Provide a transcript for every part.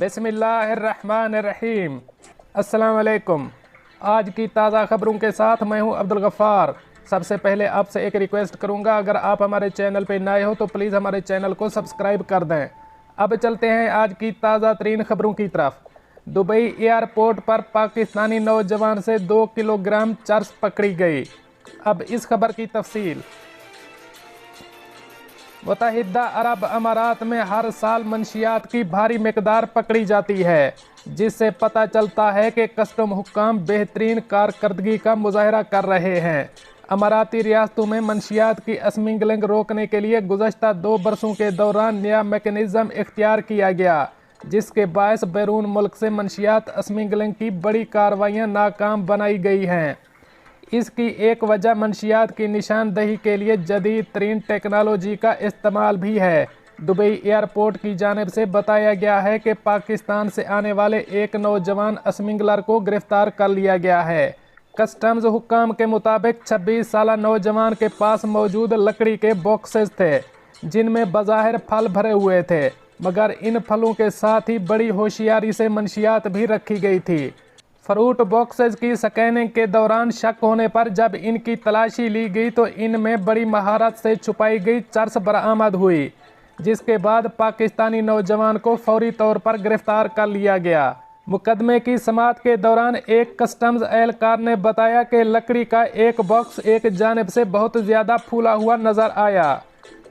बिस्मिल्लाहिर्रहमानिर्रहीम। अस्सलाम वालेकुम। आज की ताज़ा ख़बरों के साथ मैं हूं अब्दुल गफ़ार। सबसे पहले आपसे एक रिक्वेस्ट करूंगा, अगर आप हमारे चैनल पे नए हो तो प्लीज़ हमारे चैनल को सब्सक्राइब कर दें। अब चलते हैं आज की ताज़ा तरीन ख़बरों की तरफ। दुबई एयरपोर्ट पर पाकिस्तानी नौजवान से 2 किलोग्राम चर्स पकड़ी गई। अब इस खबर की तफसील। मुत्तहिदा अरब अमारात में हर साल मंशियात की भारी मिकदार पकड़ी जाती है, जिससे पता चलता है कि कस्टम हुक्काम बेहतरीन कारकर्दगी का मुजाहरा कर रहे हैं। अमाराती रियासतों में मंशियात की स्मगलिंग रोकने के लिए गुज़श्ता 2 बरसों के दौरान नया मेकनिज़म इख्तियार किया गया, जिसके बायस बैरून मुल्क से मंशियात स्मगलिंग की बड़ी कार्रवाइयाँ नाकाम बनाई गई हैं। इसकी एक वजह मंशियात की निशानदही के लिए जदीद तरीन टेक्नोलॉजी का इस्तेमाल भी है। दुबई एयरपोर्ट की जानिब से बताया गया है कि पाकिस्तान से आने वाले एक नौजवान स्मगलर को गिरफ्तार कर लिया गया है। कस्टम्स हुक्काम के मुताबिक 26 साल नौजवान के पास मौजूद लकड़ी के बॉक्सेस थे, जिनमें बज़ाहिर फल भरे हुए थे, मगर इन फलों के साथ ही बड़ी होशियारी से मंशियात भी रखी गई थी। फ्रूट बॉक्सेस की स्कैनिंग के दौरान शक होने पर जब इनकी तलाशी ली गई तो इनमें बड़ी महारत से छुपाई गई चर्स बरामद हुई, जिसके बाद पाकिस्तानी नौजवान को फौरी तौर पर गिरफ्तार कर लिया गया। मुकदमे की समाअत के दौरान एक कस्टम्स एहलकार ने बताया कि लकड़ी का एक बॉक्स एक जानिब से बहुत ज़्यादा फूला हुआ नज़र आया।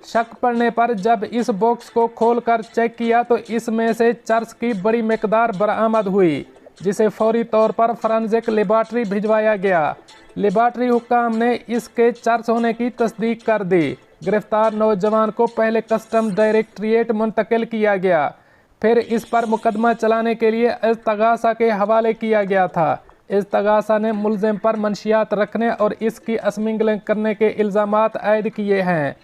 शक पड़ने पर जब इस बॉक्स को खोलकर चेक किया तो इसमें से चर्स की बड़ी मिकदार बरामद हुई, जिसे फौरी तौर पर फॉरेंसिक लेबॉर्ट्री भिजवाया गया। लेबॉर्ट्री हुक्काम ने इसके चर्स होने की तस्दीक कर दी। गिरफ्तार नौजवान को पहले कस्टम डायरेक्टरेट मुंतकिल किया गया, फिर इस पर मुकदमा चलाने के लिए इस्तगासा के हवाले किया गया था। इस्तगासा ने मुलजिम पर मंशियात रखने और इसकी स्मगलिंग करने के इल्ज़ामात आयद किए हैं।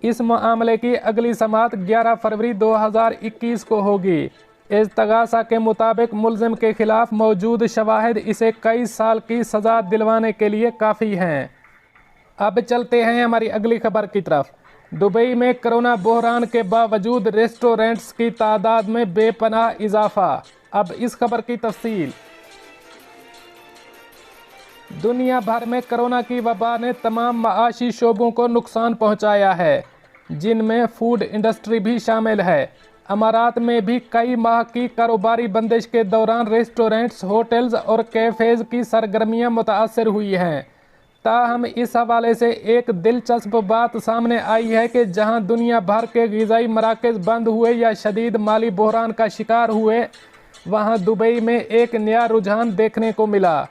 इस मामले की अगली समाअत 11 फरवरी 2021 को होगी। इस्तगासा के मुताबिक मुलजिम के खिलाफ मौजूद शवाहिद इसे कई साल की सज़ा दिलवाने के लिए काफ़ी हैं। अब चलते हैं हमारी अगली खबर की तरफ। दुबई में कोरोना बहरान के बावजूद रेस्टोरेंट्स की तादाद में बेपनाह इजाफा। अब इस खबर की तफसील। दुनिया भर में कोरोना की वबा ने तमाम माशी शोबों को नुकसान पहुंचाया है, जिनमें फूड इंडस्ट्री भी शामिल है। अमारात में भी कई माह की कारोबारी बंदिश के दौरान रेस्टोरेंट्स, होटल्स और कैफ़ेज़ की सरगर्मियां मुतासर हुई हैं। ताहम इस हवाले से एक दिलचस्प बात सामने आई है कि जहां दुनिया भर के ग़िज़ाई मराकज़ बंद हुए या शदीद माली बहरान का शिकार हुए, वहां दुबई में एक नया रुझान देखने को मिला।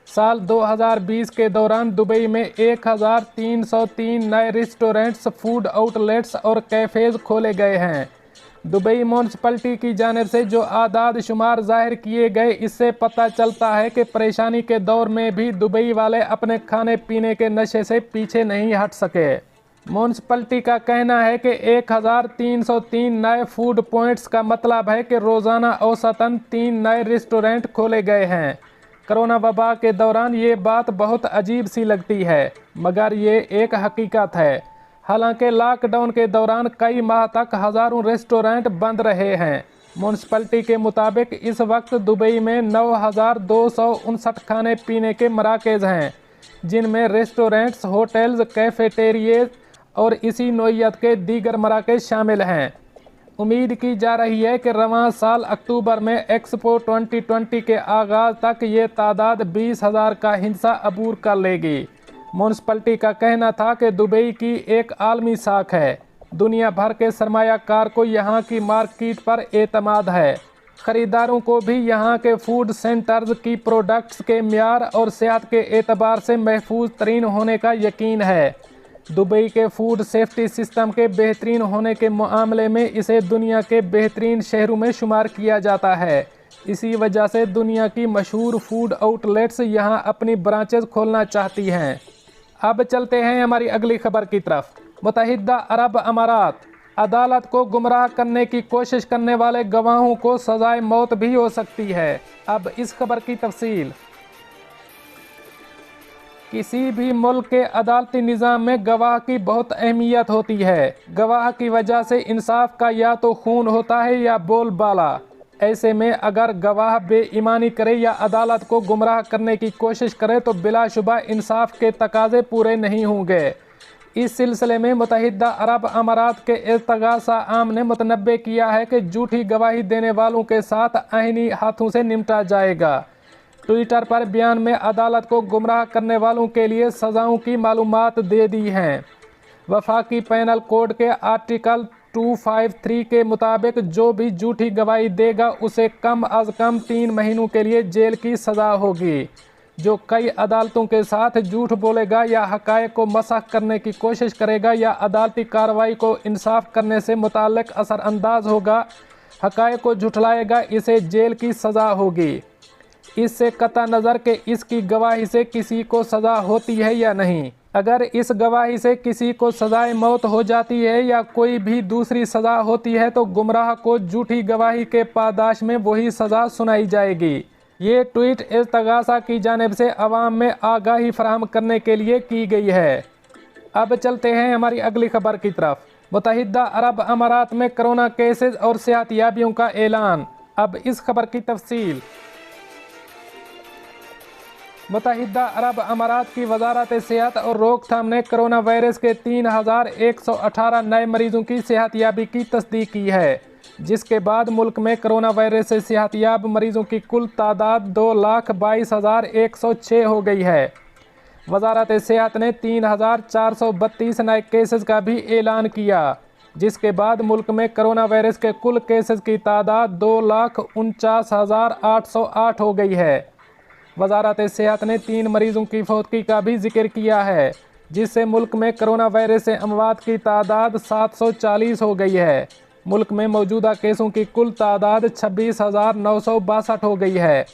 साल 2020 के दौरान दुबई में 1303 नए रेस्टोरेंट्स, फूड आउटलेट्स और कैफ़ेज़ खोले गए हैं। दुबई म्यूनसिपलिटी की जानिब से जो आदाद शुमार जाहिर किए गए, इससे पता चलता है कि परेशानी के दौर में भी दुबई वाले अपने खाने पीने के नशे से पीछे नहीं हट सके। म्यूनसिपलिटी का कहना है कि 1303 नए फूड पॉइंट्स का मतलब है कि रोज़ाना औसतन 3 नए रेस्टोरेंट खोले गए हैं। कोरोना वबा के दौरान ये बात बहुत अजीब सी लगती है, मगर ये एक हकीकत है। हालांकि लॉकडाउन के दौरान कई माह तक हज़ारों रेस्टोरेंट बंद रहे हैं। म्यूनसिपलिटी के मुताबिक इस वक्त दुबई में 9,259 खाने पीने के मराकज़ हैं, जिनमें रेस्टोरेंट्स, होटल्स, कैफेटेरिए और इसी नौइयत के दीगर मराकज़ शामिल हैं। उम्मीद की जा रही है कि रवां साल अक्टूबर में एक्सपो 2020 के आगाज़ तक ये तादाद 20,000 का हिस्सा अबूर कर लेगी। म्यूनसिपलिटी का कहना था कि दुबई की एक आलमी साख है। दुनिया भर के सरमायाकार को यहाँ की मार्केट पर एतमाद है। ख़रीदारों को भी यहाँ के फूड सेंटर्स की प्रोडक्ट्स के म्यार और सेहत के एतबार से महफूज तरीन होने का यकीन है। दुबई के फूड सेफ्टी सिस्टम के बेहतरीन होने के मामले में इसे दुनिया के बेहतरीन शहरों में शुमार किया जाता है। इसी वजह से दुनिया की मशहूर फूड आउटलेट्स यहाँ अपनी ब्रांचेस खोलना चाहती हैं। अब चलते हैं हमारी अगली खबर की तरफ। मुत्तहिदा अरब अमारात, अदालत को गुमराह करने की कोशिश करने वाले गवाहों को सजाए मौत भी हो सकती है। अब इस खबर की तफसील। किसी भी मुल्क के अदालती निज़ाम में गवाह की बहुत अहमियत होती है। गवाह की वजह से इंसाफ का या तो खून होता है या बोलबाला। ऐसे में अगर गवाह बेईमानी करे या अदालत को गुमराह करने की कोशिश करे तो बिलाशुबा इंसाफ के तकाजे पूरे नहीं होंगे। इस सिलसिले में मुत्तहिदा अरब अमारात के इर्तगासा आम ने मुतनब्बे किया है कि झूठी गवाही देने वालों के साथ आईनी हाथों से निपटा जाएगा। ट्विटर पर बयान में अदालत को गुमराह करने वालों के लिए सज़ाओं की मालूमात दे दी हैं। वफाकी पैनल कोड के आर्टिकल 253 के मुताबिक जो भी झूठी गवाही देगा उसे कम अज़ कम 3 महीनों के लिए जेल की सज़ा होगी। जो कई अदालतों के साथ झूठ बोलेगा या हक़ाइक़ को मसख़ करने की कोशिश करेगा या अदालती कार्रवाई को इंसाफ करने से मुताल्लिक़ असरअंदाज होगा, हक़ाइक़ को झुठलाएगा, इसे जेल की सज़ा होगी। इससे कतई नज़र कि इसकी गवाही से किसी को सज़ा होती है या नहीं। अगर इस गवाही से किसी को सज़ाए मौत हो जाती है या कोई भी दूसरी सज़ा होती है तो गुमराह को झूठी गवाही के पादाश में वही सज़ा सुनाई जाएगी। ये ट्वीट इर्तगासा की जानिब से अवाम में आगाही फराहम करने के लिए की गई है। अब चलते हैं हमारी अगली खबर की तरफ। मुत्तहिदा अरब अमारात में कोरोना केसेस और सेहतियाबियों का ऐलान। अब इस खबर की तफसील। मुत्तहिदा अरब अमारात की वजारत सेहत और रोकथाम ने कोरोना वायरस के 3118 नए मरीजों की सेहतियाबी की तस्दीक की है, जिसके बाद मुल्क में कोरोना वायरस से सेहतियाब मरीजों की कुल तादाद 2,22,106 हो गई है। वजारत सेहत ने 3,432 नए केसेस का भी ऐलान किया, जिसके बाद मुल्क में कोरोना वायरस के कुल केसेस की तादाद 2,49,808 हो गई है। वजारत सेहत ने 3 मरीजों की फौतगी का भी जिक्र किया है, जिससे मुल्क में कोरोना वायरस से अमवात की तादाद 740 हो गई है। मुल्क में मौजूदा केसों की कुल तादाद 26,962 हो गई है।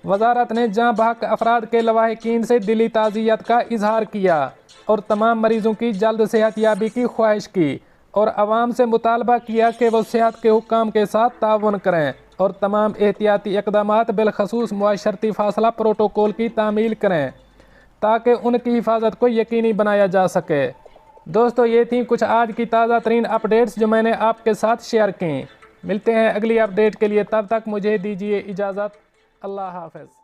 वजारत ने जाँ बहक अफराद के लवाहिकीन से दिली ताज़ियत का इजहार किया और तमाम मरीजों की जल्द सेहतियाबी की ख्वाहिश की और आवाम से मुतालबा किया कि वो सेहत के हुक्काम के साथ ताउन करें और तमाम एहतियाती इक़दामात बिलखसूस मुआशरती फासला प्रोटोकॉल की तामील करें ताकि उनकी हिफाजत को यकीनी बनाया जा सके। दोस्तों, ये थी कुछ आज की ताज़ा तरीन अपडेट्स जो मैंने आपके साथ शेयर की। मिलते हैं अगली अपडेट के लिए, तब तक मुझे दीजिए इजाज़त। अल्लाह हाफ़िज़।